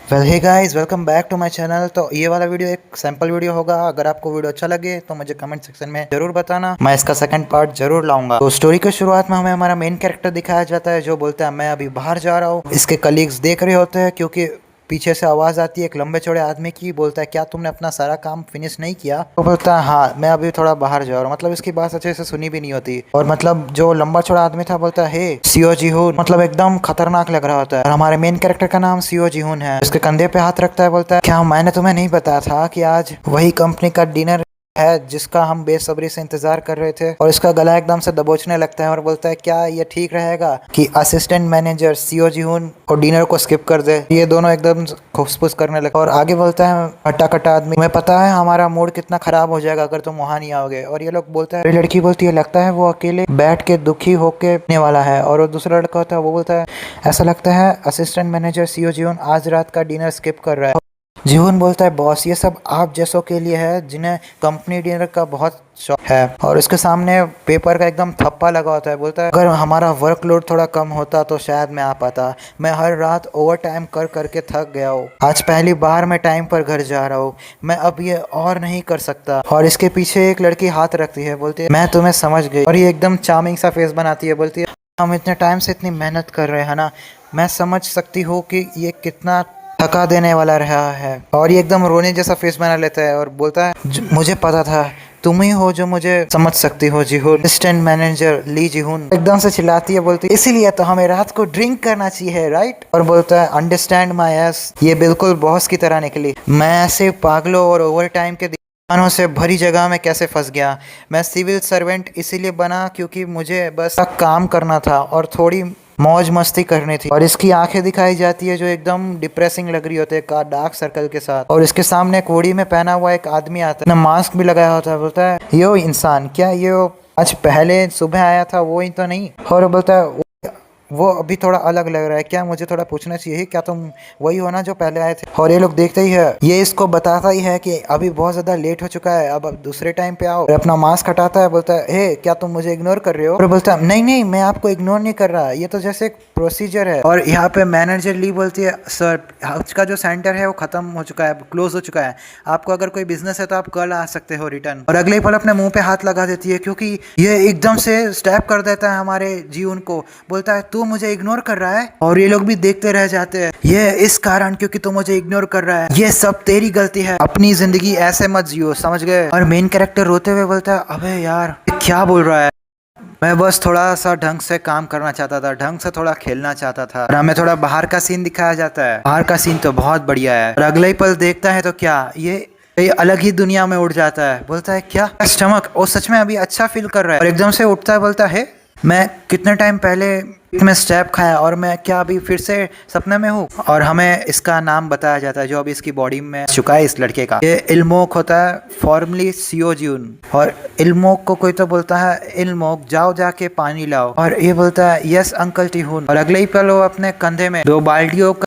Well hey guys, welcome back to my channel. तो ये वाला वीडियो एक सैंपल वीडियो होगा। अगर आपको वीडियो अच्छा लगे तो मुझे कमेंट सेक्शन में जरूर बताना, मैं इसका सेकंड पार्ट जरूर लाऊंगा। तो स्टोरी की शुरुआत में हमें हमारा मेन कैरेक्टर दिखाया जाता है जो बोलता है मैं अभी बाहर जा रहा हूँ। इसके कलीग्स देख रहे होते हैं क्योंकि पीछे से आवाज आती है एक लंबे चौड़े आदमी की। बोलता है क्या तुमने अपना सारा काम फिनिश नहीं किया? तो बोलता है हाँ, मैं अभी थोड़ा बाहर जा रहा हूँ। मतलब इसकी बात अच्छे से सुनी भी नहीं होती। और मतलब जो लंबा चौड़ा आदमी था बोलता है हे सीओ जीहून, मतलब एकदम खतरनाक लग रहा होता है। और हमारे मेन कैरेक्टर का नाम सीओ जीहून है। उसके कंधे पे हाथ रखता है, बोलता है क्या मैंने तुम्हें नहीं बताया था कि आज वही कंपनी का डिनर है जिसका हम बेसब्री से इंतजार कर रहे थे। और इसका गला एकदम से दबोचने लगता है और बोलता है क्या ये ठीक रहेगा कि असिस्टेंट मैनेजर सीओ जीहून और डिनर को स्किप कर दे? ये दोनों एकदम खुसफुस करने लगते और आगे बोलता है हट्टा कट्टा आदमी, तुम्हें पता है हमारा मूड कितना खराब हो जाएगा अगर तुम वहां नहीं आओगे? और ये लोग बोलता है, लड़की बोलती है लगता है वो अकेले बैठ के दुखी होके पीने वाला है। और वो दूसरा लड़का होता है वो बोलता है ऐसा लगता है असिस्टेंट मैनेजर सीओ जीहून आज रात का डिनर स्किप कर रहा है। जीवन बोलता है बॉस ये सब आप जैसों के लिए है जिन्हें कंपनी डिनर का बहुत शौक है। और उसके सामने पेपर का एकदम थप्पा लगा होता है। बोलता है अगर हमारा वर्कलोड थोड़ा कम होता तो शायद मैं आ पाता। मैं हर रात ओवर टाइम कर करके थक गया हूँ। आज पहली बार मैं टाइम पर घर जा रहा हूँ। मैं अब ये और नहीं कर सकता। और इसके पीछे एक लड़की हाथ रखती है, बोलती है मैं तुम्हें समझ गई। और ये एकदम चार्मिंग सा फेस बनाती है, बोलती है हम इतने टाइम से इतनी मेहनत कर रहे हैं ना, मैं समझ सकती हूँ कि ये कितना थका देने वाला रहा है। और ये एकदम रोने जैसा फेस बना लेता है और बोलता है मुझे पता था तुम ही हो जो मुझे समझ सकती हो जीहून, असिस्टेंट मैनेजर ली जीहून। एकदम से चिल्लाती है, बोलती है इसीलिए तो हमें रात को ड्रिंक करना चाहिए राइट? और बोलता है अंडरस्टैंड माय एस, ये बिल्कुल बॉस की तरह निकली। मैं ऐसे पागलों और ओवर टाइम के दीवानों से भरी जगह में कैसे फंस गया। मैं सिविल सर्वेंट इसीलिए बना क्योंकि मुझे बस काम करना था और थोड़ी मौज मस्ती करनी थी। और इसकी आंखें दिखाई जाती है जो एकदम डिप्रेसिंग लग रही होती है का डार्क सर्कल के साथ। और इसके सामने एक कोड़ी में पहना हुआ एक आदमी आता है, मास्क भी लगाया होता है। बोलता है यो इंसान, क्या ये आज पहले सुबह आया था वो ही तो नहीं? और बोलता है वो अभी थोड़ा अलग लग रहा है, क्या मुझे थोड़ा पूछना चाहिए क्या तुम वही हो ना जो पहले आए थे? और ये लोग देखते ही है, ये इसको बताता ही है कि अभी बहुत ज्यादा लेट हो चुका है, अब दूसरे टाइम पे आओ। और अपना मास्क हटाता है, बोलता है हे क्या तुम मुझे इग्नोर कर रहे हो? और बोलता है नहीं नहीं मैं आपको इग्नोर नहीं कर रहा, ये तो जैसे एक प्रोसीजर है। और यहाँ पे मैनेजर ली बोलती है सर उसका जो सेंटर है वो खत्म हो चुका है, क्लोज हो चुका है। आपको अगर कोई बिजनेस है तो आप कल आ सकते हो रिटर्न। और अगले पल अपने मुंह पे हाथ लगा देती है क्योंकि ये एकदम से स्टैप कर देता है हमारे जीवन को। बोलता है तू मुझे इग्नोर कर रहा है? और ये लोग भी देखते रह जाते हैं, ये इस कारण क्योंकि तू मुझे इग्नोर कर रहा है, ये सब तेरी गलती है, अपनी जिंदगी ऐसे मत जियो, समझ गए? और मेन कैरेक्टर रोते हुए बोलता है अबे यार क्या बोल रहा है, मैं बस थोड़ा सा ढंग से काम करना चाहता था, ढंग से थोड़ा खेलना चाहता था। और हमें थोड़ा बाहर का सीन दिखाया जाता है, बाहर का सीन तो बहुत बढ़िया है। और अगले ही पल देखता है तो क्या ये अलग ही दुनिया में उड़ जाता है। बोलता है क्या स्टमक, वो सच में अभी अच्छा फील कर रहा है। और एकदम से उठता है, बोलता है मैं कितने टाइम पहले में स्टेप खाया और मैं क्या अभी फिर से सपने में हूँ? और हमें इसका नाम बताया जाता है जो अभी इसकी बॉडी में चुका है इस लड़के का, ये इल्मोक होता है, फॉर्मली सीओ जीहून। और इल्मोक को कोई तो बोलता है इल्मोक जाओ जाके पानी लाओ। और ये बोलता है यस अंकल टीहून। और अगले ही पल वो अपने कंधे में 2 बाल्टियों का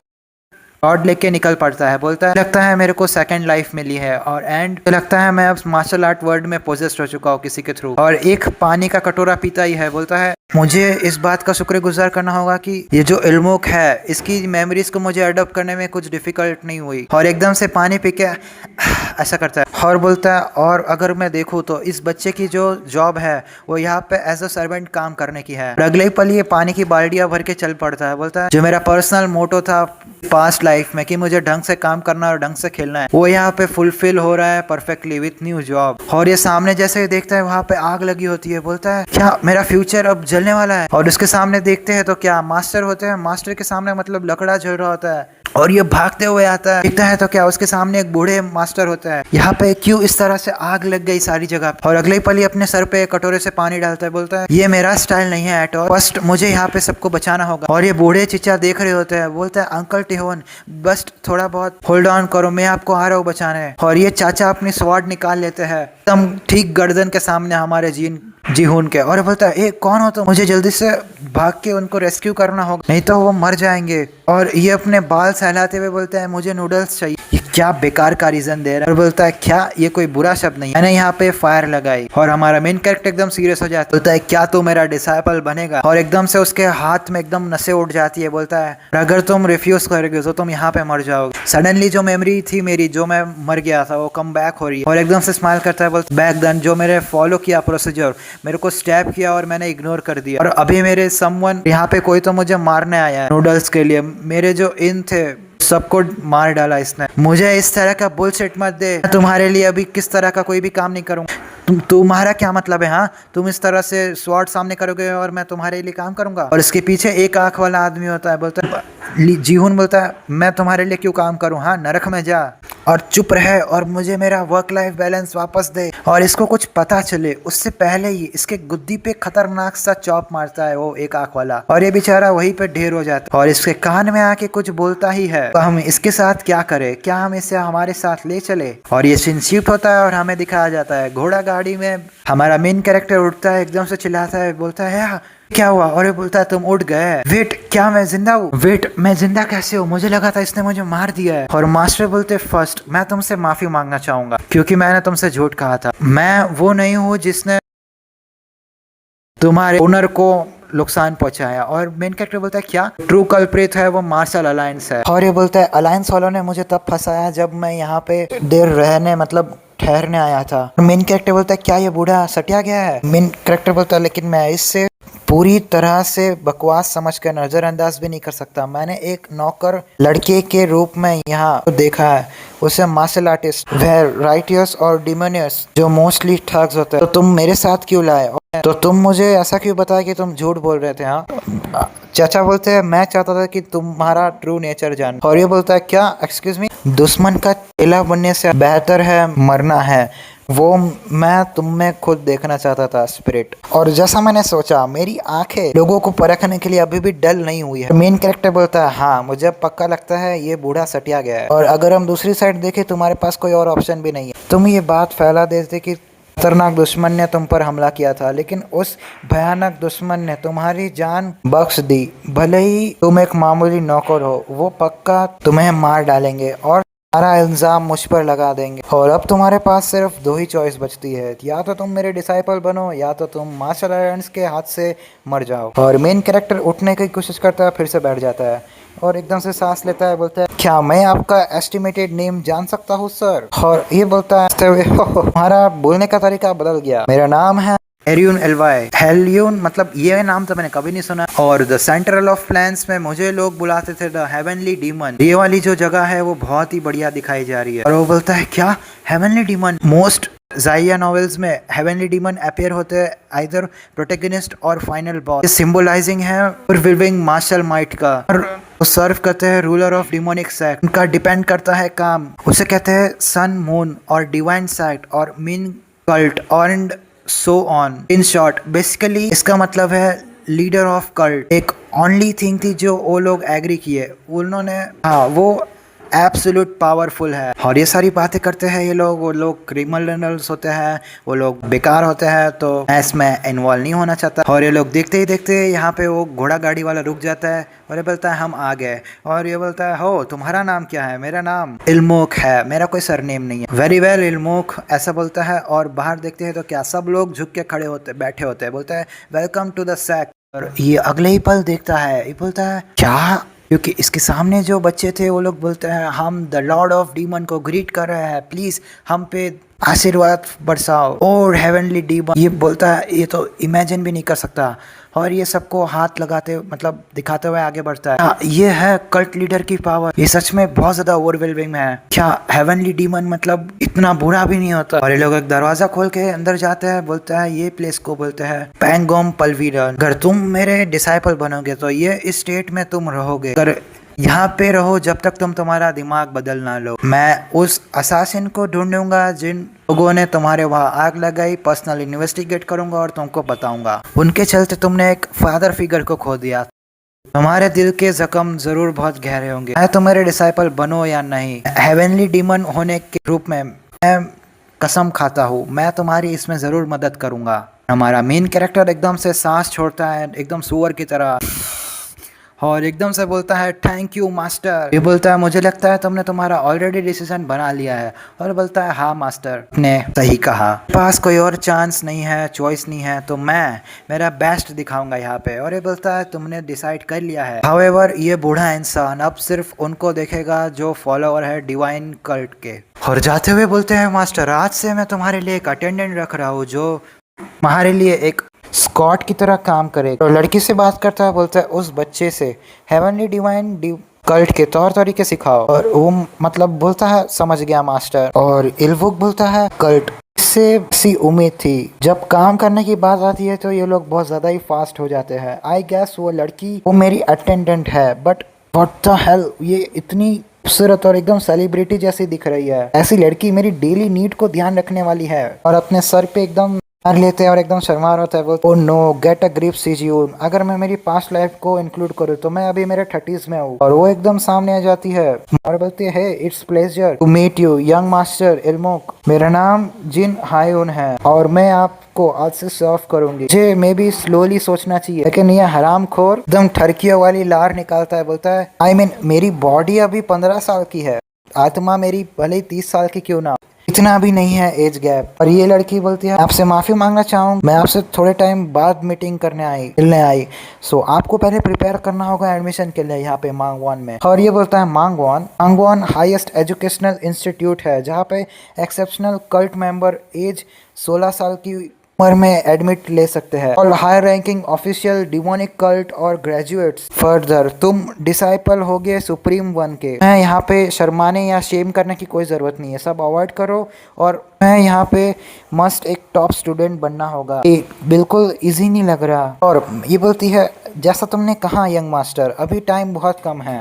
रॉड लेके निकल पड़ता है। बोलता है लगता है मेरे को सेकंड लाइफ मिली है और एंड लगता है मैं अब मार्शल आर्ट वर्ल्ड में पोजेस्ट हो चुका हूँ किसी के थ्रू। और एक पानी का कटोरा पीता ही है। बोलता है मुझे इस बात का शुक्रगुजार करना होगा कि ये जो इल्मोक है इसकी मेमोरीज को मुझे अडॉप्ट करने में कुछ डिफिकल्ट नहीं हुई। और एकदम से पानी पी के ऐसा करता है और बोलता है और अगर मैं देखूँ तो इस बच्चे की जो जॉब है वो यहाँ पे एज अ सर्वेंट काम करने की है। और अगले ही पल ये पानी की बाल्टियां भर के चल पड़ता है। बोलता है जो मेरा पर्सनल मोटो था पास्ट लाइफ में कि मुझे ढंग से काम करना और ढंग से खेलना है, वो यहाँ पे फुलफिल हो रहा है परफेक्टली विथ न्यू जॉब। और ये सामने जैसे ही देखता है वहाँ पे आग लगी होती है। बोलता है क्या मेरा फ्यूचर अब जलने वाला है? और उसके सामने देखते हैं तो क्या मास्टर होते हैं, मास्टर के सामने मतलब लकड़ा जल रहा होता है। और ये भागते हुए आता है, देखता है तो क्या उसके सामने एक बूढ़े मास्टर होता है। यहाँ पे क्यों इस तरह से आग लग गई सारी जगह? और अगले ही पल ही अपने सर पे कटोरे से पानी डालता है। बोलता है ये मेरा स्टाइल नहीं है एट ऑल, फर्स्ट मुझे यहाँ पे सबको बचाना होगा। और ये बूढ़े चिचा देख रहे होते हैं। बोलता है अंकल टीहून बस थोड़ा बहुत होल्ड ऑन करो, मैं आपको आ रहा हूँ बचाने। और ये चाचा अपनी स्वॉर्ड निकाल लेते हैं एकदम ठीक गर्दन के सामने हमारे जीहून के। और बोलता है ए कौन हो तुम? मुझे जल्दी से भाग के उनको रेस्क्यू करना होगा नहीं तो वो मर जाएंगे। और ये अपने बाल सहलाते हुए बोलता है मुझे नूडल्स चाहिए। ये क्या बेकार का रीजन दे रहा है और बोलता है क्या ये कोई बुरा शब्द नहीं है, मैंने यहाँ पे फायर लगाई। और हमारा मेन कैरेक्टर एकदम सीरियस हो जाता है, बोलता है क्या तू मेरा डिसाइपल बनेगा। और एकदम से उसके हाथ में एकदम नसें उठ जाती है, बोलता है अगर तुम रिफ्यूज करोगे तो तुम यहाँ पे मर जाओगे। सडनली जो मेमोरी थी मेरी, जो मैं मर गया था, वो कम बैक हो रही है। और एकदम से स्माइल करता है, बोलता बैक देन जो मेरे फॉलो किया प्रोसीजर, मेरे को स्टैप किया और मैंने इग्नोर कर दिया, और अभी मेरे समवन यहाँ पे कोई तो मुझे मारने आया है नूडल्स के लिए, मेरे जो इन थे सबको मार डाला इसने। मुझे इस तरह का बुलशिट मत दे, तुम्हारे लिए अभी किस तरह का कोई भी काम नहीं करूंगा। तुम्हारा क्या मतलब है? हाँ, तुम इस तरह से स्वॉर्ड सामने करोगे और मैं तुम्हारे लिए काम करूंगा। और इसके पीछे एक आंख वाला आदमी होता है, बोलता है जीहुन बोलता है मैं तुम्हारे लिए क्यों काम करूं, हाँ नरक में जा और चुप रहे और मुझे मेरा वर्क लाइफ बैलेंस वापस दे। और इसको कुछ पता चले उससे पहले ही इसके गुद्दी पे खतरनाक सा चॉप मारता है वो एक आंख वाला, और ये बेचारा वहीं पे ढेर हो जाता है। और इसके कान में आके कुछ बोलता ही है, तो हम इसके साथ क्या करें, क्या हम इसे हमारे साथ ले चले। और ये सीन शिफ्ट होता है और हमें दिखाया जाता है घोड़ा गाड़ी में हमारा मेन कैरेक्टर उठता है, एकदम से चिल्लाता है, बोलता है क्या हुआ। और ये बोलता है तुम उठ गए, वेट क्या मैं जिंदा हूँ, वेट मैं जिंदा कैसे हूँ, मुझे लगा था इसने मुझे मार दिया है। और मास्टर बोलते फर्स्ट मैं तुमसे माफी मांगना चाहूंगा क्योंकि मैंने तुमसे झूठ कहा था, मैं वो नहीं हूँ जिसने तुम्हारे ओनर को नुकसान पहुंचाया। और मेन कैरेक्टर बोलता है क्या ट्रू कल्प्रिट है वो मार्शल अलायंस है। और ये बोलता है अलायंस वालों ने मुझे तब फंसाया जब मैं यहाँ पे देर रहने मतलब ठहरने आया था। मेन कैरेक्टर बोलता है क्या ये बूढ़ा सटिया गया है। मेन कैरेक्टर बोलता है लेकिन मैं इससे पूरी तरह से बकवास समझकर नजरअंदाज भी नहीं कर सकता, मैंने एक नौकर लड़के के रूप में यहाँ देखा है, उसे मार्शल आर्टिस्ट वह राइटियस और डिमोनियस जो मोस्टली ठग्स होते हैं, तो तुम मेरे साथ क्यों लाए, तो तुम मुझे ऐसा क्यों बताया कि तुम झूठ बोल रहे थे। हाँ चाचा बोलते हैं मैं चाहता था कि तुम्हारा ट्रू नेचर जान। और ये बोलता है क्या एक्सक्यूज मी, दुश्मन का चेला बनने से बेहतर है मरना है, वो मैं तुम में खुद देखना चाहता था स्पिरिट। और जैसा मैंने सोचा मेरी आंखें लोगों को परखने के लिए अभी भी डल नहीं हुई है। मेन कैरेक्टर बोलता है हाँ मुझे पक्का लगता है ये बूढ़ा सटिया गया है, और अगर हम दूसरी साइड देखें तुम्हारे पास कोई और ऑप्शन भी नहीं है। तुम ये बात फैला देते कि खतरनाक दुश्मन ने तुम पर हमला किया था, लेकिन उस भयानक दुश्मन ने तुम्हारी जान बख्श दी, भले ही तुम एक मामूली नौकर हो, वो पक्का तुम्हें मार डालेंगे और सारा इल्जाम मुझ पर लगा देंगे। और अब तुम्हारे पास सिर्फ दो ही चॉइस बचती है, या तो तुम मेरे डिसाइपल बनो या तो तुम मार्शल आर्ट्स के हाथ से मर जाओ। और मेन कैरेक्टर उठने की कोशिश करता है, फिर से बैठ जाता है और एकदम से सांस लेता है, बोलता है क्या मैं आपका एस्टिमेटेड नेम जान सकता हूँ सर। और ये बोलता है तुम्हारा बोलने का तरीका बदल गया, मेरा नाम है हेरियन एलवाई। हेलियन मतलब ये नाम तो मैंने कभी नहीं सुना। और द सेंट्रल ऑफ प्लैंस में मुझे लोग बुलाते थे द हेवनली डीमन। ये वाली जो जगह है वो बहुत ही बढ़िया दिखाई जा रही है। और वो बोलता है क्या हेवनली डीमन, मोस्ट जाइया नॉवेल्स में हेवनली डीमन अपेयर होते हैं आइदर प्रोटेगनिस्ट और फाइनल बॉस, सिंबलाइजिंग है विविंग मार्शल माइट का, और वो सर्व करते हैं रूलर ऑफ डिमोनिक सेक्ट, उनका डिपेंड करता है काम, उसे कहते हैं सन मून और डिवाइन सेक्ट और मीन कल्ट और so on. In short basically इसका मतलब है लीडर ऑफ कल्ट। एक ओनली थिंग थी जो वो लोग एग्री किए, उन्होंने हाँ वो एब्सोल्यूट पावरफुल है। और ये सारी बातें करते हैं ये लोग, वो लोग क्रिमिनल्स होते हैं, वो लोग बेकार होते हैं, तो इसमें इन्वॉल्व नहीं होना चाहता। और ये लोग देखते ही देखते यहाँ पे वो घोड़ा गाड़ी वाला रुक जाता है और ये बोलता है हम आ गए। और ये बोलता है हो तुम्हारा नाम क्या है, मेरा नाम इल्मोक है, मेरा कोई सरनेम नहीं है। वेरी वेल इल्मोक ऐसा बोलता है। और बाहर देखते हैं तो क्या सब लोग झुक के खड़े होते बैठे होते हैं, बोलता है वेलकम टू द सेक्ट। और ये अगले ही पल देखता है, ये बोलता है क्या, क्योंकि इसके सामने जो बच्चे थे वो लोग बोलते हैं हम द लॉर्ड ऑफ डीमन को ग्रीट कर रहे हैं, प्लीज हम पे आशीर्वाद बरसाओ। और हेवनली डीमन ये बोलता है ये तो इमेजिन भी नहीं कर सकता, और ये सबको हाथ लगाते मतलब दिखाते हुए आगे बढ़ता है। ये है कल्ट लीडर की पावर, ये सच में बहुत ज्यादा ओवरवेलमिंग है। क्या हेवनली डीमन मतलब इतना बुरा भी नहीं होता। और ये लोग एक दरवाजा खोल के अंदर जाते हैं, बोलता है ये प्लेस को बोलते हैं पैंगोम पल्वीरन। अगर तुम मेरे डिसाइपल बनोगे तो ये इस स्टेट में तुम रहोगे, अगर यहाँ पे रहो जब तक तुम तुम्हारा दिमाग बदल ना लो। मैं उस असासिन को ढूंढूंगा जिन लोगों ने तुम्हारे वहाँ आग लगाई, पर्सनल इन्वेस्टिगेट करूंगा और तुमको बताऊंगा। उनके चलते तुमने एक फादर फिगर को खो दिया, तुम्हारे दिल के जख्म जरूर बहुत गहरे होंगे। मैं तुम्हारे डिसाइपल बनो या नहीं, हेवनली डीमन होने के रूप में मैं कसम खाता हूँ मैं तुम्हारी इसमें जरूर मदद करूंगा। हमारा मेन कैरेक्टर एकदम से सांस छोड़ता है एकदम सुअर की तरह, और एकदम से बोलता है थैंक यू मास्टर। ये बोलता है मुझे लगता है तुमने तुम्हारा ऑलरेडी डिसीजन बना लिया है। और बोलता है हाँ मास्टर, ने सही कहा, पास कोई और चांस नहीं है, चॉइस नहीं है, तो मैं मेरा बेस्ट दिखाऊंगा यहाँ पे। और ये बोलता है तुमने डिसाइड कर लिया है। हाउएवर ये बूढ़ा इंसान अब सिर्फ उनको देखेगा जो फॉलोअर है डिवाइन कल्ट के। और जाते हुए बोलते हैं मास्टर आज से मैं तुम्हारे लिए एक अटेंडेंट रख रहा हूँ जो तुम्हारे लिए एक स्कॉट की तरह काम करे। तो लड़की से बात करता है, बोलता है उस बच्चे से हेवनली डिवाइन कल्ट के तौर तरीके सिखाओ। और वो मतलब बोलता है समझ गया मास्टर। और इल्वुक बोलता है कल्ट से सी उम्मीद थी, जब काम करने की बात आती है तो ये लोग बहुत ज्यादा ही फास्ट हो जाते हैं। आई गेस वो लड़की वो मेरी अटेंडेंट है, बट व्हाट द हेल, ये इतनी खूबसूरत और एकदम सेलिब्रिटी जैसी दिख रही है। ऐसी लड़की मेरी डेली नीड को ध्यान रखने वाली है। और अपने सर पे एकदम मार लेते हैं और एकदम शर्मा रहा है। वो know get a grip CGU, अगर मैं मेरी पास्ट लाइफ को इंक्लूड करूँ तो मैं अभी मेरे 30s में हूँ। और वो एकदम सामने आ जाती है और बोलती है it's pleasure to meet you young master इल्मोक, मेरा नाम जिन हायून है और मैं आपको आज से सर्व करूंगी। मुझे मे भी स्लोली सोचना चाहिए, लेकिन ये हराम खोर एकदम ठरकियों वाली लार निकालता है। बोलता है आई मीन मेरी बॉडी अभी 15 साल की है, आत्मा मेरी भले ही 30 साल की क्यों ना, इतना भी नहीं है एज गैप। और ये लड़की बोलती है आपसे माफी मांगना चाहूँ, मैं आपसे थोड़े टाइम बाद मीटिंग करने मिलने आई। सो आपको पहले प्रिपेयर करना होगा एडमिशन के लिए यहाँ पे मांगवान में। और ये बोलता है मांगवान हाईएस्ट एजुकेशनल इंस्टीट्यूट है जहाँ पे एक्सेप्शनल कल्ट मेंबर एज 16 साल की उम्र में एडमिट ले सकते हैं और higher ranking official demonic cult और ग्रेजुएट्स। फर्दर तुम डिसाइपल होगे सुप्रीम वन के। मैं यहाँ पे शर्माने या शेम करने की कोई ज़रूरत नहीं है, सब अवॉइड करो। और मैं यहाँ पे मस्ट एक टॉप स्टूडेंट बनना होगा। ये बिल्कुल इजी नहीं लग रहा। और ये बोलती है जैसा तुमने कहा यंग मास्टर अभी टाइम बहुत कम है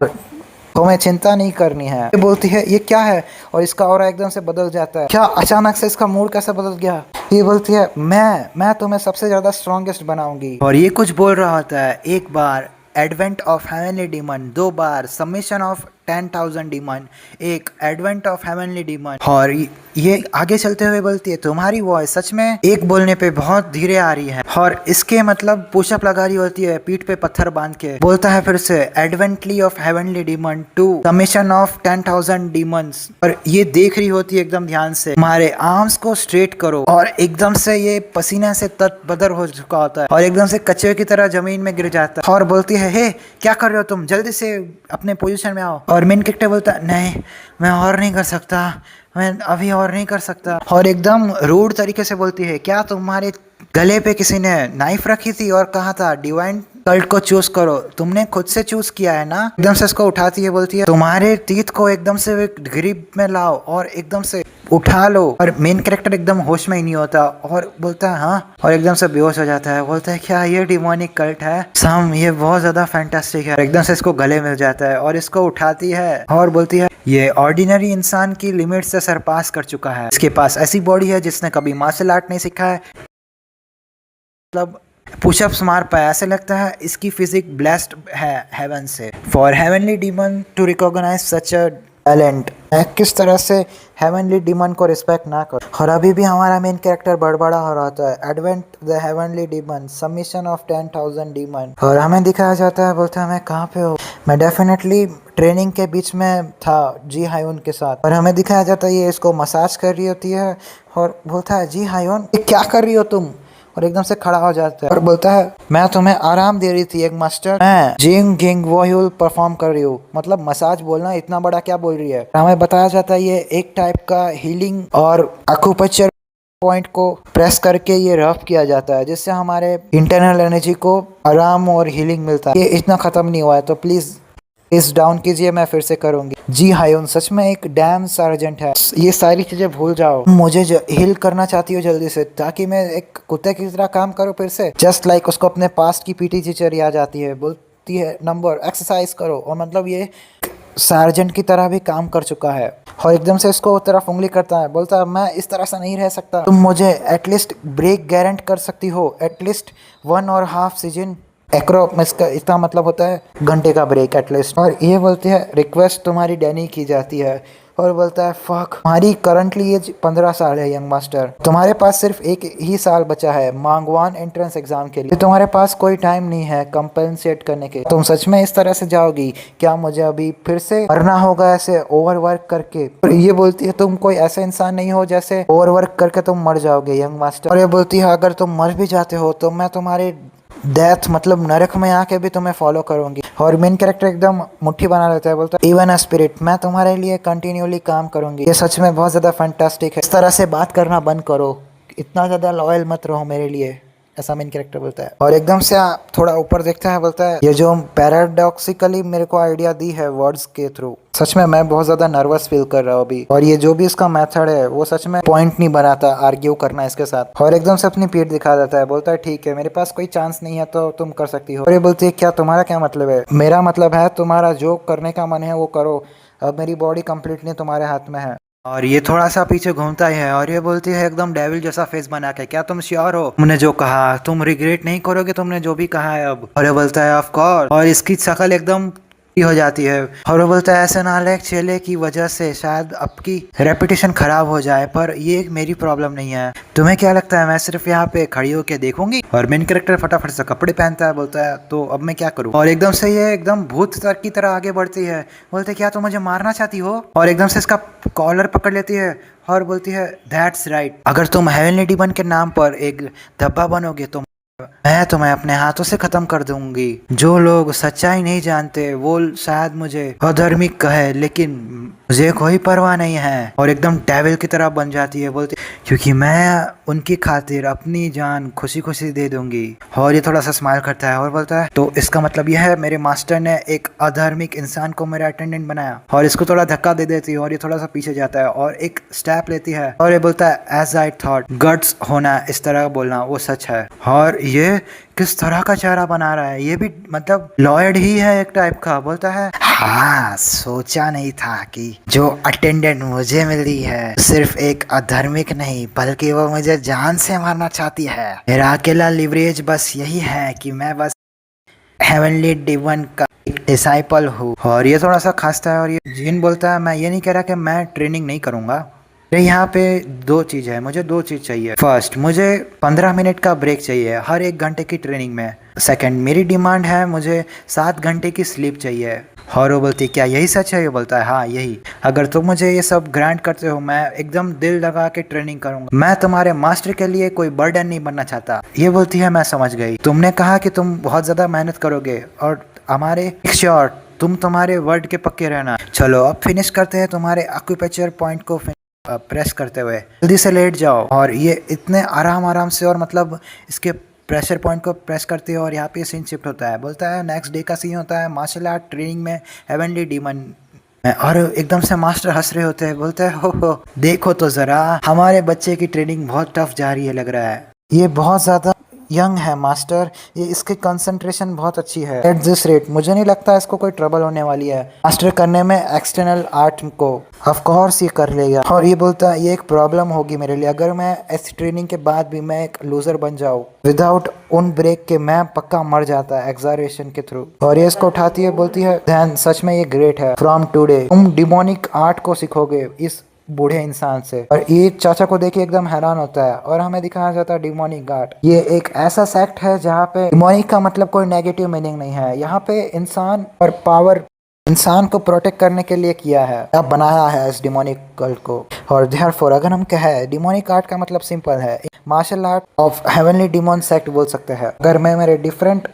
तो हमें चिंता नहीं करनी है। ये बोलती है ये क्या है, और इसका ऑरा एकदम से बदल जाता है। क्या अचानक से इसका मूड कैसे बदल गया। ये बोलती है मैं तुम्हें सबसे ज्यादा स्ट्रॉन्गेस्ट बनाऊंगी। और ये कुछ बोल रहा होता है, एक बार एडवेंट ऑफ हेवनली डीमन, 2 बार सबमिशन ऑफ 10,000 डीमन, एक एडवेंट ऑफ हेवनली डीमन। और ये आगे चलते हुए बोलती है तुम्हारी वॉइस सच में एक बोलने पे बहुत धीरे आ रही है। और इसके मतलब पुशअप लगा रही होती है पीठ पे पत्थर बांध के। बोलता है फिर से एडवेंटली of heavenly demon 2 submission of 10,000 demons. और ये देख रही होती है एकदम ध्यान से, तुम्हारे आर्म्स को स्ट्रेट करो। और एकदम से ये पसीने से तत्बदर हो चुका होता है और एकदम से कचरे की तरह जमीन में गिर जाता है। और बोलती है हे क्या कर रहे हो तुम, जल्दी से अपने पोजीशन में आओ। और मेन कैरेक्टर बोलता है नहीं मैं और नहीं कर सकता, मैं अभी और नहीं कर सकता। और एकदम रूड तरीके से बोलती है क्या तुम्हारे गले पे किसी ने नाइफ रखी थी और कहा था डिवाइन कल्ट को चूज करो, तुमने खुद से चूज किया है ना। एकदम से इसको उठाती है, बोलती है तुम्हारे टीथ को एकदम से ग्रिप में लाओ और एकदम से उठा लो। और मेन कैरेक्टर एकदम होश में ही नहीं होता और बोलता है हाँ, और एकदम से बेहोश हो जाता है। बोलता है क्या ये डिमोनिक कल्ट है सम, ये बहुत ज्यादा फैंटास्टिक है। एकदम से इसको गले मिल जाता है और इसको उठाती है और बोलती है ये ऑर्डिनरी इंसान की लिमिट से सरपास कर चुका है, इसके पास ऐसी बॉडी है जिसने कभी मार्शल आर्ट नहीं सीखा है, मतलब पुशअप्स मार पाया, ऐसे लगता है इसकी फिजिक ब्लेस्ड है हेवन से। For heavenly demon to recognise such a talent, मैं किस तरह से हेवनली डीमन को रिस्पेक्ट ना कर। और अभी भी हमारा मेन कैरेक्टर बड़बड़ा हो रहा था, advent the heavenly demon submission of 10,000 demon. और हमें दिखाया जाता है, बोलता है मैं कहाँ पे हूँ, मैं डेफिनेटली ट्रेनिंग के बीच में था जी हायून के साथ। और हमें दिखाया जाता है ये इसको मसाज कर रही होती है और बोलता है जी हायून ये क्या कर रही हो तुम, और एकदम से खड़ा हो जाता है और बोलता है मैं तुम्हें आराम दे रही थी एक मास्टर, मैं जिंग गिंग वोह्यूल परफॉर्म कर रही हूँ। मतलब मसाज बोलना इतना बड़ा क्या बोल रही है। हमें बताया जाता है ये एक टाइप का हीलिंग और अकुपंक्चर पॉइंट को प्रेस करके ये रफ किया जाता है जिससे हमारे इंटरनल एनर्जी को आराम और हीलिंग मिलता है। ये इतना खत्म नहीं हुआ है तो प्लीज इस डाउन कीजिए, मैं फिर से करूंगी। जी हायून सच में एक डैम सार्जेंट है, ये सारी चीजें भूल जाओ, मुझे हील करना चाहती हो जल्दी से ताकि मैं एक कुत्ते की तरह काम करूं फिर से। जस्ट लाइक उसको अपने पास्ट की पीटी टीचर याद आती है, बोलती है नंबर एक्सरसाइज करो। और मतलब ये सार्जेंट की तरह भी काम कर चुका है। और एकदम से इसको तरफ उंगली करता है, बोलता है मैं इस तरह से नहीं रह सकता, तुम मुझे एटलीस्ट ब्रेक गारंट कर सकती हो, एटलीस्ट 1.5 सीजन एक्रो, इसका इसका मतलब होता है घंटे का ब्रेक एटलीस्ट। और ये बोलती है रिक्वेस्ट तुम्हारी डैनी की जाती है। और बोलता है फक, हमारी करंटली एज 15 साल है यंग मास्टर, तुम्हारे पास सिर्फ एक ही साल बचा है मांगवान एंट्रेंस एग्जाम के लिए, तुम्हारे पास कोई टाइम नहीं है कंपेंसेट करने के, तुम सच में इस तरह से जाओगी क्या? मुझे अभी फिर से मरना होगा ऐसे ओवर वर्क करके? और ये बोलती है तुम कोई ऐसा इंसान नहीं हो जैसे ओवर वर्क करके तुम मर जाओगे यंग मास्टर। और ये बोलती है अगर तुम मर भी जाते हो तो मैं तुम्हारे डेथ मतलब नरक में आके भी तुम्हें फॉलो करूंगी। और मेन कैरेक्टर एकदम मुट्ठी बना लेता है, बोलता है इवन अ स्पिरिट, मैं तुम्हारे लिए कंटिन्यूली काम करूंगी। ये सच में बहुत ज़्यादा फैंटास्टिक है, इस तरह से बात करना बंद करो, इतना ज़्यादा लॉयल मत रहो मेरे लिए, ऐसा मेन कैरेक्टर बोलता है। और एकदम से थोड़ा ऊपर देखता है, बोलता है ये जो पैराडॉक्सिकली मेरे को आइडिया दी है वर्ड्स के थ्रू, सच में मैं बहुत ज्यादा नर्वस फील कर रहा हूँ अभी। और ये जो भी इसका मेथड है वो सच में पॉइंट नहीं बनाता आर्ग्यू करना इसके साथ। और एकदम से अपनी पीठ दिखा देता है, बोलता है ठीक है मेरे पास कोई चांस नहीं है तो तुम कर सकती हो। और ये बोलती है क्या तुम्हारा क्या मतलब है? मेरा मतलब है तुम्हारा जो करने का मन है वो करो, अब मेरी बॉडी कम्प्लीटली तुम्हारे हाथ में है। और ये थोड़ा सा पीछे घूमता है और ये बोलती है एकदम डेविल जैसा फेस बना के, क्या तुम श्योर हो तुमने जो कहा? तुम रिग्रेट नहीं करोगे तुमने जो भी कहा है अब? और ये बोलता है ऑफ कोर्स। और इसकी शक्ल एकदम हो जाती है और वो बोलता है ऐसे नालायक चेले की वजह से शायद आपकी रेपुटेशन खराब हो जाए, पर ये मेरी प्रॉब्लम नहीं है, तुम्हें क्या लगता है मैं सिर्फ यहाँ पे खड़ी होके देखूंगी? और मेन कैरेक्टर फटाफट से कपड़े पहनता है, बोलता है तो अब मैं क्या करूँ? और एकदम से ये एकदम भूत की तरह आगे बढ़ती है, बोलते क्या तुम मुझे मारना चाहती हो? और एकदम से इसका कॉलर पकड़ लेती है और बोलती है दैट्स राइट, अगर तुम हेवनली डीमन के नाम पर एक धब्बा बनोगे तो मैं तुम्हें अपने हाथों से खत्म कर दूंगी। जो लोग सच्चाई नहीं जानते वो शायद मुझे अधर्मिक कहे, लेकिन मुझे कोई परवाह नहीं है। और एकदम डेविल की तरह बन जाती है, बोलती क्योंकि मैं उनकी खातिर अपनी जान खुशी खुशी दे दूंगी। और ये थोड़ा सा स्माइल करता है और बोलता है तो इसका मतलब यह है मेरे मास्टर ने एक अधार्मिक इंसान को मेरा अटेंडेंट बनाया। और इसको थोड़ा धक्का दे देती है और ये थोड़ा सा पीछे जाता है और एक स्टेप लेती है और ये बोलता है एज आई थॉट, गट्स होना इस तरह बोलना वो सच है। और ये किस तरह का चेहरा बना रहा है, ये भी मतलब लॉयड ही है एक टाइप का। बोलता है हाँ सोचा नहीं था कि जो अटेंडेंट मुझे मिली है सिर्फ एक अधर्मिक नहीं बल्कि वो मुझे जान से मारना चाहती है। मेरा अकेला लिवरेज बस यही है कि मैं बस हेवनली डिवन का एक डिसाइपल हूँ। और ये थोड़ा सा खासता है और ये जिन बोलता है मैं ये नहीं कह रहा कि मैं ट्रेनिंग नहीं करूंगा, यहाँ पे मुझे दो चीज चाहिए। फर्स्ट मुझे 15 मिनट का ब्रेक चाहिए हर 1 घंटे की ट्रेनिंग में। सेकंड मेरी डिमांड है मुझे 7 घंटे की स्लीप चाहिए। और वो बोलती क्या यही सच है? ये बोलता है हाँ यही, अगर तुम मुझे ये सब ग्रांट करते हो मैं एकदम दिल लगा के ट्रेनिंग करूंगा, मैं तुम्हारे मास्टर के लिए कोई बर्डन नहीं बनना चाहता। ये बोलती है मैं समझ गई, तुमने कहा कि तुम बहुत ज्यादा मेहनत करोगे और हमारे श्योर तुम तुम्हारे वर्ड के पक्के रहना। चलो अब फिनिश करते हैं तुम्हारे एक्यूप्रेशर पॉइंट को प्रेस करते हुए, जल्दी से लेट जाओ। और ये इतने आराम से और मतलब इसके प्रेशर पॉइंट को प्रेस करती है और यहाँ पे सीन शिफ्ट होता है। बोलता है नेक्स्ट डे का सीन होता है मार्शल आर्ट ट्रेनिंग में हेवनली डीमन, और एकदम से मास्टर हंस रहे होते हैं। बोलते हैं हो देखो तो जरा हमारे बच्चे की ट्रेनिंग बहुत टफ जा रही है लग रहा है, ये बहुत ज्यादा यंग है मास्टर, ये इसकी कंसंट्रेशन बहुत अच्छी है। एट दिस रेट मुझे नहीं लगता इसको कोई ट्रबल होने वाली है मास्टर करने में एक्सटर्नल आर्ट को, ऑफ कोर्स ये कर लेगा। और ये बोलता है ये एक प्रॉब्लम होगी मेरे लिए अगर मैं इस ट्रेनिंग के बाद भी मैं एक लूजर बन जाऊँ विदाउट उन ब्रेक के, मैं पक्का मर जाता है एक्सरसाइजेशन के थ्रू। और ये इसको उठाती है, बोलती है ध्यान सच में ये ग्रेट है, फ्रॉम टुडे तुम डिमोनिक आर्ट को सीखोगे इस बूढ़े इंसान से। और ये चाचा को देख के एकदम हैरान होता है और हमें दिखाया जाता है डिमोनिक आर्ट, ये एक ऐसा सेक्ट है जहाँ पे डिमोनिक का मतलब कोई नेगेटिव मीनिंग नहीं है, यहाँ पे इंसान और पावर इंसान को प्रोटेक्ट करने के लिए किया है, अब बनाया है इस डिमोनिक कल्ट को। और देयरफॉर अगर हम कहें डिमोनिक आर्ट का मतलब सिंपल है martial art of heavenly demon sect बोल सकते हैं। अगर मैं मेरे डिफरेंट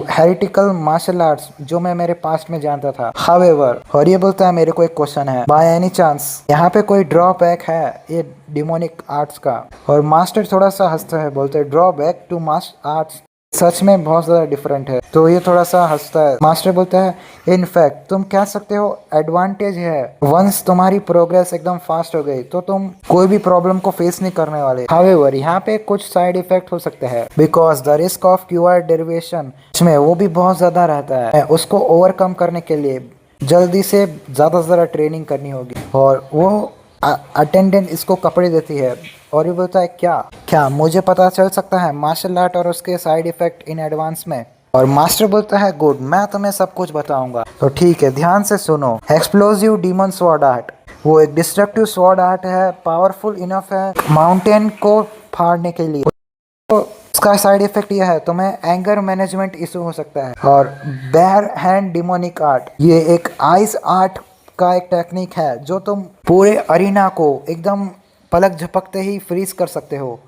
हेरिटिकल मार्शल आर्ट्स जो मैं मेरे पास्ट में जानता था। हावेवर और ये बोलता है मेरे को एक क्वेश्चन है, बाय एनी चांस यहाँ पे कोई ड्रॉबैक है ये डिमोनिक आर्ट्स का? और मास्टर थोड़ा सा हंसता है, बोलते हैं ड्रॉबैक टू मार्शल आर्ट्स सच में बहुत ज़्यादा डिफरेंट है। तो ये थोड़ा सा हंसता है। मास्टर बोलता है इनफैक्ट तुम कह सकते हो एडवांटेज है, वंस तुम्हारी प्रोग्रेस एकदम फास्ट हो गई तो तुम कोई भी प्रॉब्लम को फेस नहीं करने वाले। हावेवर यहाँ पे कुछ साइड इफेक्ट हो सकते हैं because the risk of QR derivation में वो भी बहुत ज़्यादा रहता है, उसको ओवरकम करने के लिए जल्दी से ज़्यादा ट्रेनिंग करनी होगी। और वो अटेंडेंट इसको कपड़े देती है और ये बोलता है क्या मुझे पता चल सकता है मार्शल आर्ट और उसके साइड इफेक्ट इन एडवांस में? और मास्टर बोलता है गुड, मैं तुम्हें सब कुछ बताऊंगा। तो ठीक है ध्यान से सुनो, एक्सप्लोजिव डीमन स्वॉर्ड आर्ट वो एक डिस्ट्रक्टिव स्वॉर्ड आर्ट है, पावरफुल इनफ है माउंटेन को फाड़ने के लिए। तो इसका साइड इफेक्ट यह है, तुम्हें एंगर मैनेजमेंट इशू हो सकता है। और बेयर हैंड डिमोनिक आर्ट, ये एक आइस आर्ट का एक टेक्निक है जो तुम पूरे अरीना को एकदम पलक झपकते ही फ्रीज कर सकते हो।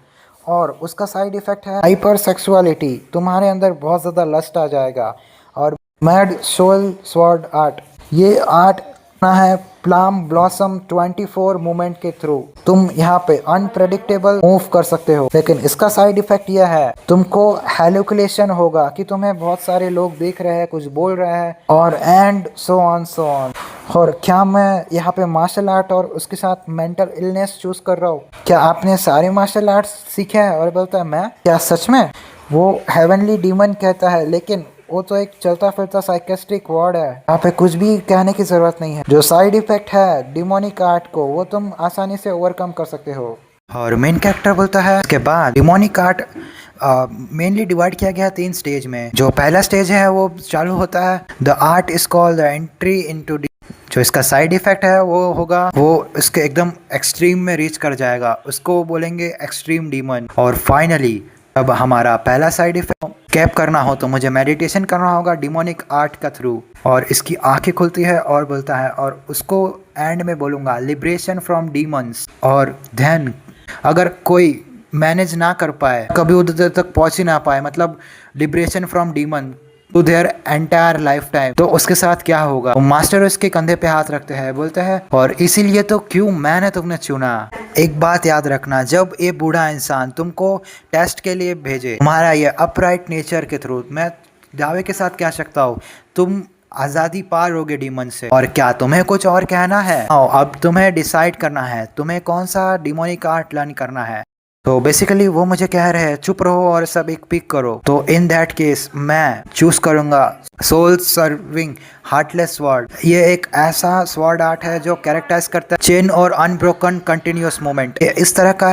और उसका साइड इफेक्ट है हाइपर सेक्सुअलिटी, तुम्हारे अंदर बहुत ज़्यादा लस्ट आ जाएगा। और मैड सोल स्वॉर्ड आर्ट, ये आर्ट है प्लाम ब्लॉसम 24 मूवमेंट के थ्रू तुम यहाँ पे अनप्रेडिक्टेबल मूव कर सकते हो। लेकिन इसका साइड इफेक्ट यह है, तुमको हैलुकुलेशन होगा कि तुम्हें बहुत सारे लोग देख रहे हैं, कुछ बोल रहे हैं, और and so on so on. और क्या मैं यहाँ पे मार्शल आर्ट और उसके साथ मेंटल इलनेस चूज कर रहा हूँ? क्या आपने सारे मार्शल आर्ट्स सीखे हैं? और बोलता है मैं, क्या सच में? वो हेवनली डीमन कहता है, लेकिन वो तो एक चलता फिरता साइकेस्ट्रिक वर्ड है, यहाँ पे कुछ भी कहने की जरूरत नहीं है। जो साइड इफेक्ट है डिमोनिक आर्ट को, वो तुम आसानी से ओवरकम कर सकते हो। और मेन कैरेक्टर बोलता है इसके बाद डिमोनिक आर्ट मेनली डिवाइड किया गया है 3 स्टेज में। जो पहला स्टेज है वो चालू होता है, the art is called the entry into. जो इसका साइड इफेक्ट है वो होगा, वो इसके एकदम एक्सट्रीम में रीच कर जाएगा, उसको बोलेंगे एक्सट्रीम डीमन। और फाइनली अब हमारा पहला साइड इफेक्ट कैप करना हो तो मुझे मेडिटेशन करना होगा डिमोनिक आर्ट का थ्रू। और इसकी आंखें खुलती है और बोलता है, और उसको एंड में बोलूँगा लिबरेशन फ्रॉम डीमंस। और देन अगर कोई मैनेज ना कर पाए, कभी उधर तक पहुंच ही ना पाए, मतलब liberation from demon to their entire life time, तो उसके साथ क्या होगा? वो मास्टर उसके कंधे पे हाथ रखते हैं, बोलते हैं और इसीलिए तो क्यों मैंने तुमने चुना। एक बात याद रखना, जब ये बूढ़ा इंसान तुमको टेस्ट के लिए भेजे, तुम्हारा ये अपराइट नेचर के थ्रू, मैं दावे के साथ कह सकता हूँ, तुम आज़ादी पार होगे डीमन से। और क्या तुम्हें कुछ और कहना है? अब तुम्हें डिसाइड करना है तुम्हें कौन सा डिमोनिक आर्ट लर्न करना है। तो बेसिकली वो मुझे कह रहे हैं चुप रहो और सब एक पिक करो। तो इन दैट केस मैं चूज करूंगा सोल सर्विंग हार्टलेस स्वॉर्ड। ये एक ऐसा स्वॉर्ड आर्ट है जो कैरेक्टराइज करता है चेन और अनब्रोकन कंटिन्यूअस मूवमेंट। इस तरह का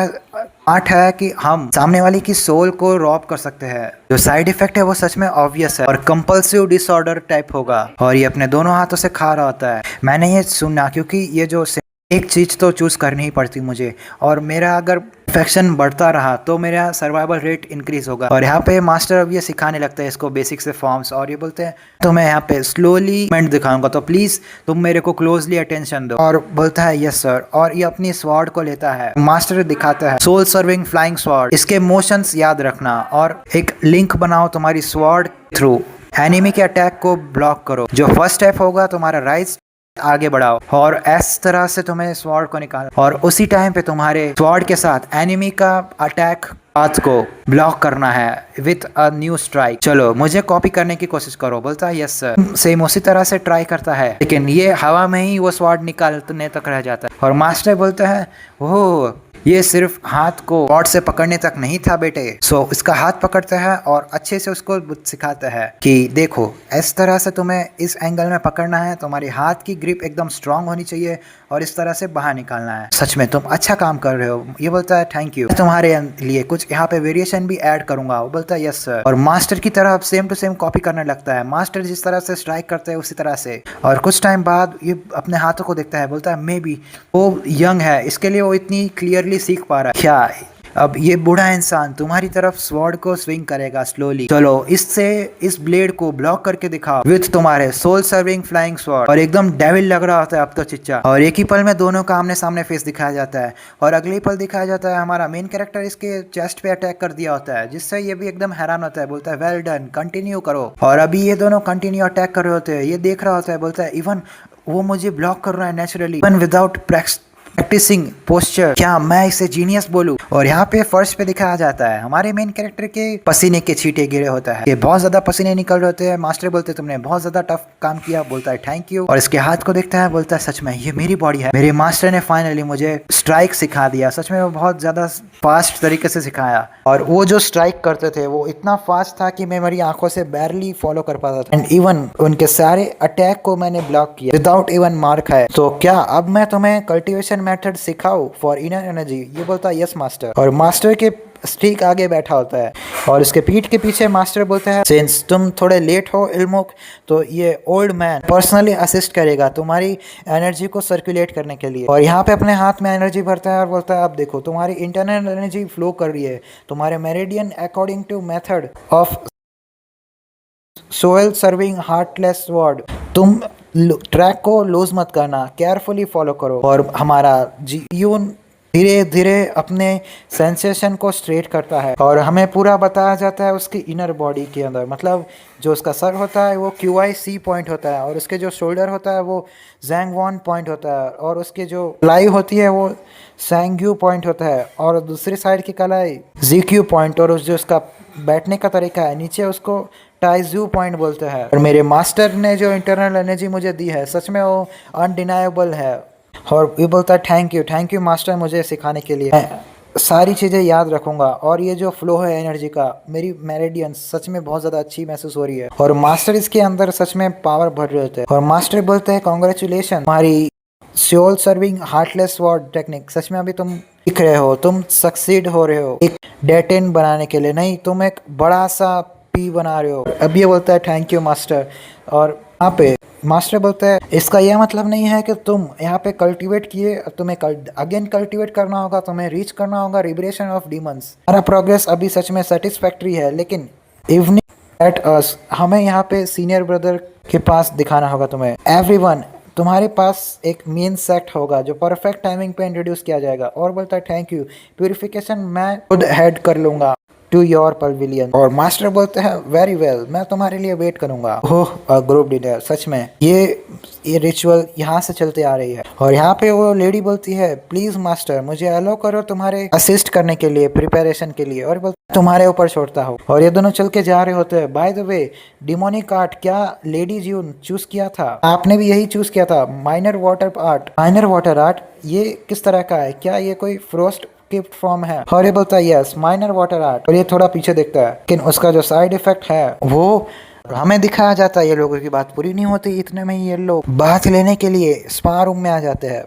आर्ट है कि हम सामने वाले की सोल को रॉब कर सकते हैं। जो साइड इफेक्ट है वो सच में ऑब्वियस है और कंपल्सिव डिसऑर्डर टाइप होगा, और ये अपने दोनों हाथों से खा रहा होता है। मैंने ये सुना क्योंकि ये जो एक चीज़ तो चूज़ करनी ही पड़ती मुझे, और मेरा अगर इन्फेक्शन बढ़ता रहा तो मेरा सर्वाइवल रेट इंक्रीज होगा। और यहाँ पे मास्टर अब ये सिखाने लगता है इसको बेसिक से फॉर्म्स, और ये बोलते हैं तो मैं यहाँ पे स्लोली मेंट दिखाऊंगा, तो प्लीज़ तुम मेरे को क्लोजली अटेंशन दो। और बोलता है यस सर, और ये अपनी स्वॉर्ड को लेता है, मास्टर दिखाता है सोल सर्विंग फ्लाइंग स्वॉर्ड। इसके मोशंस याद रखना और एक लिंक बनाओ तुम्हारी स्वॉर्ड थ्रू, एनिमी के अटैक को ब्लॉक करो। जो फर्स्ट स्टेप होगा तुम्हारा राइट आगे बढ़ाओ, और इस तरह से तुम्हें स्वॉर्ड को निकाल, और उसी टाइम पे तुम्हारे स्वॉर्ड के साथ एनिमी का अटैक पाथ को ब्लॉक करना है विथ अ न्यू स्ट्राइक। चलो मुझे कॉपी करने की कोशिश करो। बोलता है यस सर। सेम उसी तरह से ट्राई करता है, लेकिन ये हवा में ही वो स्वॉर्ड निकालने तक रह जाता है। और मास्टर बोलता है ओह ये सिर्फ हाथ को स्वॉर्ड से पकड़ने तक नहीं था बेटे। सो इसका हाथ पकड़ता है और अच्छे से उसको सिखाता है कि देखो इस तरह से तुम्हें इस एंगल में पकड़ना है, तुम्हारी हाथ की ग्रिप एकदम स्ट्रांग होनी चाहिए और इस तरह से बाहर निकालना है। सच में तुम अच्छा काम कर रहे हो। ये बोलता है थैंक यू, तुम्हारे लिए कुछ यहाँ पे वेरिएशन भी ऐड करूंगा। वो बोलता है यस सर, और मास्टर की तरह सेम टू सेम कॉपी करने लगता है। मास्टर जिस तरह से स्ट्राइक करते हैं उसी तरह से। और कुछ टाइम बाद ये अपने हाथों को देखता है, बोलता है मे बी वो यंग है इसके लिए वो इतनी क्लियरली सीख पा रहा है। क्या अब ये बूढ़ा इंसान तुम्हारी तरफ स्वॉर्ड को स्विंग करेगा स्लोली? चलो इससे इस ब्लेड को ब्लॉक करके दिखाओ विथ तुम्हारे सोल सर्विंग फ्लाइंग स्वॉर्ड। और एकदम डेविल लग रहा होता है अब तो चिच्चा, और एक ही पल में दोनों का आमने सामने फेस दिखाया जाता है। और अगले ही पल दिखाया जाता है हमारा मेन कैरेक्टर इसके चेस्ट पे अटैक कर दिया होता है, जिससे ये भी एकदम हैरान होता है। बोलता है वेल डन, कंटिन्यू करो। और अभी ये दोनों कंटिन्यू अटैक कर रहे होते हैं, ये देख रहा होता है। बोलता है इवन वो मुझे ब्लॉक कर रहा है naturally, even without practising posture, क्या मैं इसे जीनियस बोलूं? और यहाँ पे फर्श पे दिखाया जाता है हमारे मेन कैरेक्टर के पसीने के छींटे गिरे होता है, ये बहुत ज्यादा पसीने निकल रहे होते हैं। मास्टर बोलते तुमने बहुत ज्यादा टफ काम किया। बोलता है थैंक यू, और इसके हाथ को देखता है, बोलता है सच में ये मेरी बॉडी है। मेरे मास्टर ने फाइनली मुझे स्ट्राइक सिखा दिया। सच में वो बहुत ज्यादा फास्ट तरीके से सिखाया, और वो जो स्ट्राइक करते थे वो इतना फास्ट था कि मैं मेरी आंखों से बैरली फॉलो कर पाता था। एंड इवन उनके सारे अटैक को मैंने ब्लॉक किया विदाउट इवन मार खाए। तो क्या अब मैं तुम्हें कल्टीवेशन मेथड सिखाऊं फॉर इनर एनर्जी? ये बोलता है यस मास्टर, और मास्टर के स्ट्रीक आगे बैठा होता है और उसके पीठ के पीछे मास्टर बोलता है सिंस तुम थोड़े लेट हो इल्मुक, तो ये ओल्ड मैन पर्सनली असिस्ट करेगा तुम्हारी एनर्जी को सर्कुलेट करने के लिए। और यहाँ पे अपने हाथ में एनर्जी भरता है और बोलता है अब देखो तुम्हारी इंटरनल एनर्जी फ्लो कर रही है, तुम्हारे meridian according to method of soul serving heartless word, तुम ट्रैक को लूज मत करना, केयरफुली फॉलो करो। और हमारा जीयून धीरे धीरे अपने सेंसेशन को स्ट्रेट करता है और हमें पूरा बताया जाता है उसकी इनर बॉडी के अंदर, मतलब जो उसका सर होता है वो QIC पॉइंट होता है और उसके जो शोल्डर होता है वो जैंगवॉन पॉइंट होता है और उसके जो कलाई होती है वो सैंग्यू पॉइंट होता है और दूसरी साइड की कलाई ZQ पॉइंट और उस जो उसका बैठने का तरीका है नीचे उसको टाइजू पॉइंट बोलते हैं। और मेरे मास्टर ने जो इंटरनल एनर्जी मुझे दी है सच में वो अनडिनाएबल है और ये बोलता है थैंक यू मास्टर मुझे सिखाने के लिए, मैं सारी चीज़ें याद रखूंगा। और ये जो फ्लो है एनर्जी का, मेरी मेरिडियन सच में बहुत ज़्यादा अच्छी महसूस हो रही है और मास्टर इसके अंदर सच में पावर भर रहे होते हैं। और मास्टर बोलते हैं कॉन्ग्रेचुलेशन, तुम्हारी soul serving heartless word technique सच में अभी तुम सीख रहे हो, तुम सक्सीड हो रहे हो एक डेटेन बनाने के लिए, नहीं तुम एक बड़ा सा पी बना रहे हो। अब ये बोलता है थैंक यू मास्टर। और यहाँ पे मास्टर बोलता है इसका यह मतलब नहीं है कि तुम यहाँ पे कल्टीवेट किए, तुम्हें अगेन कल्टीवेट करना होगा, तुम्हें रीच करना होगा लिबरेशन ऑफ डीमंस। हमारा प्रोग्रेस अभी सच में सेटिस्फैक्ट्री है, लेकिन इवनिंग एट अस, हमें यहाँ पे सीनियर ब्रदर के पास दिखाना होगा तुम्हें। एवरीवन, तुम्हारे पास एक मेन सेक्ट होगा जो परफेक्ट टाइमिंग पे इंट्रोड्यूस किया जाएगा। और बोलता है थैंक यू, प्यूरिफिकेशन मैं खुद हेड कर लूंगा टू योर पवेलियन। और मास्टर बोलते हैं वेरी वेल, मैं तुम्हारे लिए वेट करूंगा। ओह ग्रुप डिनर, सच में ये रिचुअल यहाँ से चलते आ रही है। और यहाँ पे वो लेडी बोलती है प्लीज मास्टर मुझे अलो करो तुम्हारे असिस्ट करने के लिए, प्रिपरेशन के लिए, और बोलते तुम्हारे ऊपर छोड़ता हूँ। और ये दोनों चल के जा रहे होते हैं। By the way demonic art क्या लेडी जी चूज किया था? आपने भी यही चूज किया था, minor water art. Minor water art ये किस तरह का है? क्या ये कोई फ्रोस्ट गिफ्ट फॉर्म है? और ये बोलता है यस माइनर वाटर आर्ट। और ये थोड़ा पीछे देखता है, लेकिन उसका जो साइड इफेक्ट है वो हमें दिखाया जाता है। ये लोगों की बात पूरी नहीं होती, इतने में ही ये लोग बात लेने के लिए स्पा रूम में आ जाते हैं।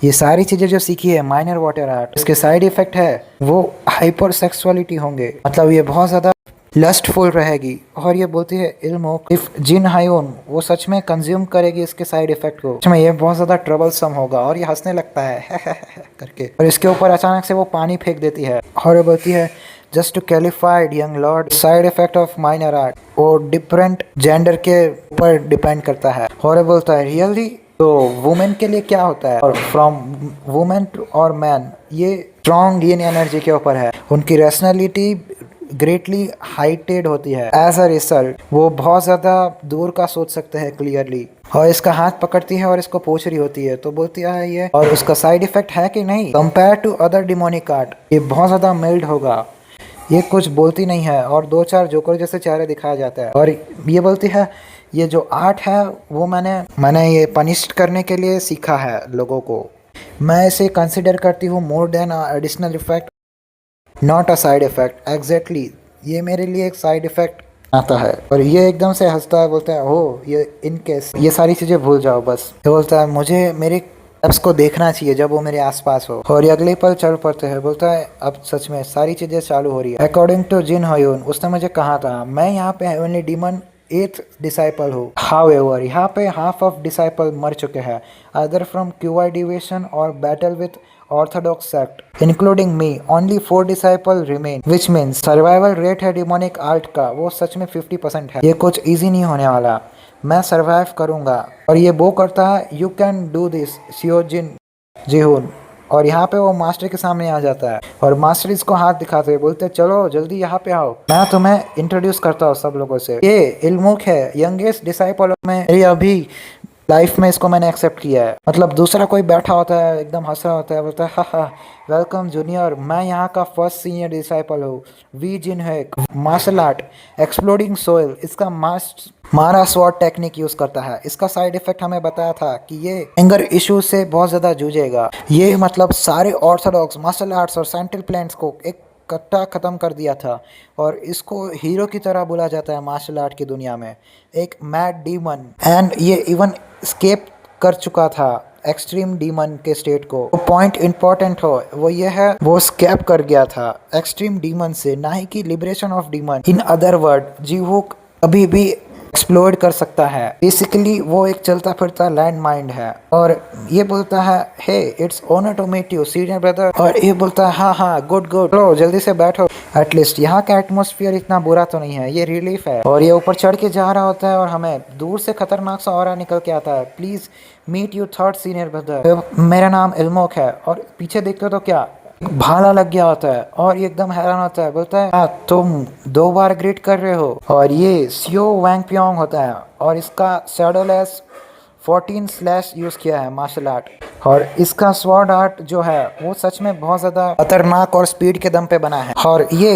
ये सारी चीजें जो सीखी है माइनर वाटर आर्ट, इसके साइड इफेक्ट है वो हाइपर सेक्सुअलिटी होंगे, मतलब ये बहुत ज्यादा लस्टफुल रहेगी। और ये बोलती है इल्मो इफ जिन हायोन वो सच में कंज्यूम करेगी इसके साइड इफेक्ट को, सच में ये बहुत ज्यादा ट्रबलसम होगा। और ये हंसने लगता है करके, और इसके ऊपर अचानक से वो पानी फेंक देती है। और ये बोलती है just to qualified young lord, side effect of minor art वो डिफरेंट जेंडर के ऊपर डिपेंड करता है। और ये बोलता है रियली, तो वुमेन के लिए क्या होता है? और फ्रॉम वुमेन और मैन ये स्ट्रॉन्ग यिन एनर्जी के ऊपर है, उनकी रैशनैलिटी ग्रेटली हाइटेड होती है। एज अ रिजल्ट वो बहुत ज़्यादा दूर का सोच सकते हैं क्लियरली। और इसका हाथ पकड़ती है और इसको पूछ रही होती है, तो बोलती है ये, और उसका साइड इफेक्ट है कि नहीं compare to other demonic art ये बहुत ज़्यादा मिल्ड होगा। ये कुछ बोलती नहीं है और दो चार जोकर जैसे चेहरे दिखाया जाता है। और ये बोलती है ये जो आर्ट है वो मैंने ये पनिश करने के लिए सीखा है लोगों को, मैं इसे कंसिडर करती हूँ more than additional effect, not a side effect. Exactly ये मेरे लिए एक साइड इफेक्ट आता है। और ये एकदम से हंसता है, बोलता है हो ये इनकेस ये सारी चीज़ें भूल जाओ बस। ये बोलता है मुझे मेरे एप्स को देखना चाहिए जब वो मेरे आसपास हो। और ये अगले पल चल पड़ते हैं। बोलता है अब सच में सारी चीज़ें चालू हो रही है। अकॉर्डिंग टू जिन हयोन उसने मुझे कहा था मैं यहाँ पे हेवनली डीमन 8th डिसाइपल हूँ। हाउएवर यहाँ पे हाफ ऑफ डिसाइपल मर चुके हैं, अदर फ्रॉम QI डिविजन और battle with Orthodox sect including me, only 4 disciple remain, which means survival rate है डिमोनिक आर्ट का वो सच में 50% है। ये कुछ ईजी नहीं होने वाला, मैं सर्वाइव करूंगा। और ये वो करता है यू कैन डू दिस सियोजिन जिहुन। और यहाँ पे वो मास्टर के सामने आ जाता है और मास्टर इसको हाथ दिखाते हुए बोलते हैं चलो जल्दी यहाँ पे आओ, मैं तुम्हें इंट्रोड्यूस करता हूँ सब लोगों से। ये इल्मुक है यंगेस्ट डिसाइपल में, ये अभी लाइफ में इसको मैंने एक्सेप्ट किया है। मतलब दूसरा कोई बैठा होता है एकदम हंस रहा होता है, बोलता है हा वेलकम जूनियर, मैं यहाँ का फर्स्ट सीनियर डिसाइपल हूँ। वी जिन है मार्शल आर्ट एक्सप्लोडिंग सोयल, इसका मारा स्वॉर्ड टेक्निक यूज करता है। इसका साइड इफेक्ट हमें बताया था कि ये एंगर इशू से बहुत ज्यादा जूझेगा। ये मतलब सारे ऑर्थोडॉक्स मार्शल आर्ट्स और सेंट्रल प्लान्स को एक कट्टा ख़त्म कर दिया था। और इसको हीरो की तरह बोला जाता है मार्शल आर्ट की दुनिया में, एक मैड डीमन। एंड ये इवन स्केप कर चुका था एक्सट्रीम डीमन के स्टेट को। वो पॉइंट इंपॉर्टेंट हो वो ये है, वो स्कैप कर गया था एक्सट्रीम डीमन से, ना ही कि liberation of demon. In other word जी-हुक अभी भी एक्सप्लोर कर सकता है। बेसिकली वो एक चलता फिरता लैंड माइंड है और ये बोलता है hey it's honour to meet you senior brother, और ये बोलता है हाँ हाँ गुड गुड, लो जल्दी से बैठो, एटलीस्ट यहाँ का एटमोस्फियर इतना बुरा तो नहीं है, ये रिलीफ है। और ये ऊपर चढ़ के जा रहा होता है और हमें दूर से खतरनाक सा ऑरा निकल के आता है, please meet you third senior brother, मेरा नाम इल्मोक है। और पीछे देखते हो तो क्या भाला लग गया होता है और ये एकदम हैरान होता है, बोलता है तुम 2 बार ग्रेट कर रहे हो। और ये सियो वैंग प्योंग होता है और इसका शैडोलेस 14 स्लैश यूज किया है मार्शल आर्ट, और इसका स्वॉर्ड आर्ट जो है वो सच में बहुत ज्यादा खतरनाक और स्पीड के दम पे बना है। और ये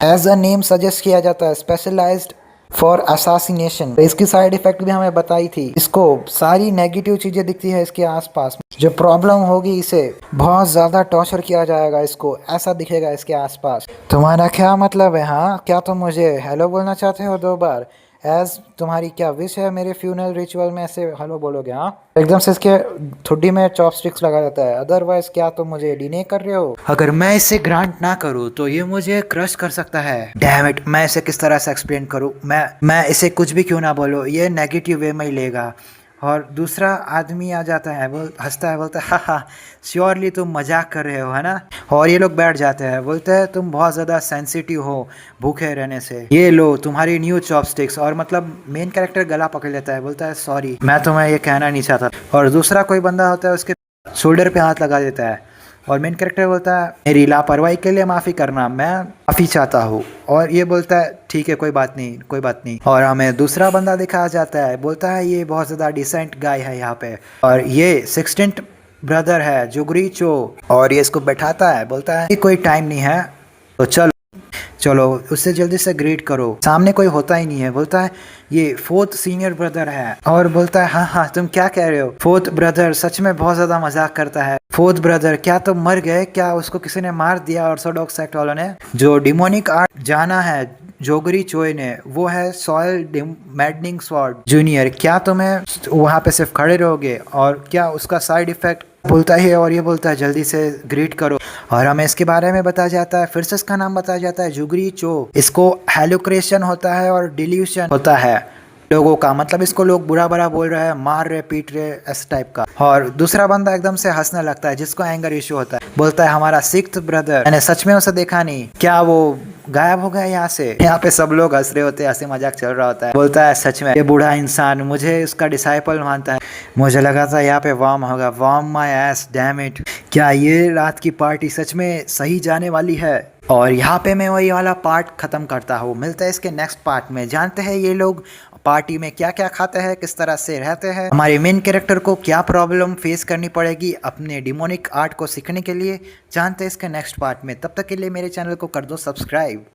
एज अ नेम सजेस्ट किया जाता है स्पेशलाइज्ड फॉर असासिनेशन। इसकी साइड इफेक्ट भी हमें बताई थी, इसको सारी नेगेटिव चीजें दिखती है इसके आसपास, जो प्रॉब्लम होगी इसे बहुत ज्यादा टॉर्चर किया जाएगा, इसको ऐसा दिखेगा इसके आसपास। तुम्हारा क्या मतलब है? हाँ क्या तुम मुझे हेलो बोलना चाहते हो 2 बार? एज तुम्हारी क्या विश है मेरे फ्यूनरल रिचुअल में ऐसे हेलो बोलोगे? हाँ एकदम से इसके ठुड्डी में चॉपस्टिक्स लगा देता है, अदरवाइज क्या तुम मुझे डिने कर रहे हो? अगर मैं इसे ग्रांट ना करूँ तो ये मुझे क्रश कर सकता है। डैम इट, मैं इसे किस तरह से एक्सप्लेन करूँ? मैं इसे कुछ भी क्यों ना बोलो ये नेगेटिव वे में ही लेगा। और दूसरा आदमी आ जाता है, वो हंसता है, बोलता है हा हा श्योरली तुम मजाक कर रहे हो है ना। और ये लोग बैठ जाते हैं, बोलते हैं तुम बहुत ज़्यादा सेंसिटिव हो भूखे रहने से, ये लो तुम्हारी न्यू चॉपस्टिक्स। और मतलब मेन कैरेक्टर गला पकड़ लेता है, बोलता है सॉरी मैं तुम्हें ये कहना नहीं चाहता। और दूसरा कोई बंदा होता है उसके शोल्डर पे हाथ लगा देता है और मेन कैरेक्टर बोलता है मेरी लापरवाही के लिए माफ़ी करना, मैं माफ़ी चाहता हूँ। और ये बोलता है ठीक है कोई बात नहीं कोई बात नहीं। और हमें दूसरा बंदा दिखाया जाता है, बोलता है ये बहुत ज़्यादा डिसेंट गाय है यहाँ पे, और ये 16th ब्रदर है जुगरी चो। और ये इसको बैठाता है, बोलता है कोई टाइम नहीं है तो चलो चलो उससे जल्दी से ग्रीट करो, सामने कोई होता ही नहीं है। बोलता है ये 4th सीनियर ब्रदर है, और बोलता है हाँ हाँ तुम क्या कह रहे हो? 4th ब्रदर सच में बहुत ज्यादा मजाक करता है। 4th ब्रदर क्या तुम मर गए? क्या उसको किसी ने मार दिया ऑर्थोडॉक्स सेक्ट वालों ने? जो डिमोनिक आर्ट जाना है जोगरी चोय ने वो है सॉयल मैडनिंग स्वॉर्ड जूनियर, क्या तुम्हें वहां पे सिर्फ खड़े रहोगे? और क्या उसका साइड इफेक्ट बोलता है, और ये बोलता है जल्दी से ग्रीट करो। और हमें इसके बारे में बताया जाता है, फिर से इसका नाम बताया जाता है जुगरी चो। इसको हेलुक्रेशन होता है और डिल्यूशन होता है लोगों का, मतलब इसको लोग बुरा बुरा बोल रहे हैं, मार रहे पीट रहे इस टाइप का। और दूसरा बंदा एकदम से हंसने लगता है जिसको एंगर इशू होता है, बोलता है हमारा 6th ब्रदर, मैंने सच में उसे देखा नहीं, क्या वो गायब हो गया यहाँ से? यहाँ पे सब लोग हंस रहे होते हैं, हंसी मजाक चल रहा होता है। बोलता है सच में ये बूढ़ा इंसान मुझे उसका डिसाइपल मानता है, मुझे लगा था यहाँ पे वार्म होगा, warm my S damn it, क्या ये रात की पार्टी सच में सही जाने वाली है? और यहाँ पे मैं वही वाला पार्ट खत्म करता हूँ, मिलता है इसके नेक्स्ट पार्ट में। जानते हैं ये लोग पार्टी में क्या क्या खाते हैं, किस तरह से रहते हैं, हमारे मेन कैरेक्टर को क्या प्रॉब्लम फेस करनी पड़ेगी अपने डिमोनिक आर्ट को सीखने के लिए, जानते हैं इसके नेक्स्ट पार्ट में। तब तक के लिए मेरे चैनल को कर दो सब्सक्राइब।